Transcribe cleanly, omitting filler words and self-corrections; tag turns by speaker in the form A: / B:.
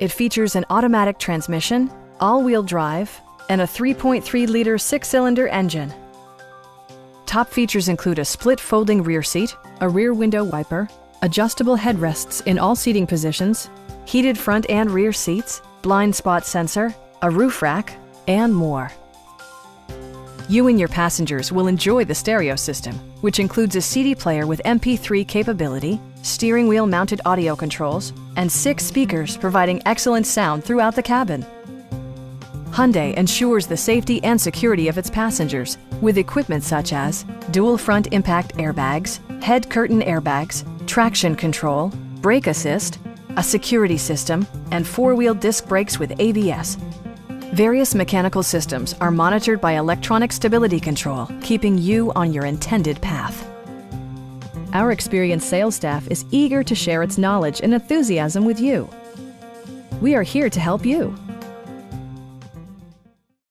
A: It features an automatic transmission, all-wheel drive, and a 3.3-liter six-cylinder engine. Top features include a split folding rear seat, a rear window wiper, adjustable headrests in all seating positions, heated front and rear seats, blind spot sensor, a roof rack, and more. You and your passengers will enjoy the stereo system, which includes a CD player with MP3 capability, steering wheel mounted audio controls, and 6 speakers providing excellent sound throughout the cabin. Hyundai ensures the safety and security of its passengers with equipment such as dual front impact airbags, head curtain airbags, traction control, brake assist, a security system, and 4-wheel disc brakes with ABS. Various mechanical systems are monitored by electronic stability control, keeping you on your intended path. Our experienced sales staff is eager to share its knowledge and enthusiasm with you. We are here to help you.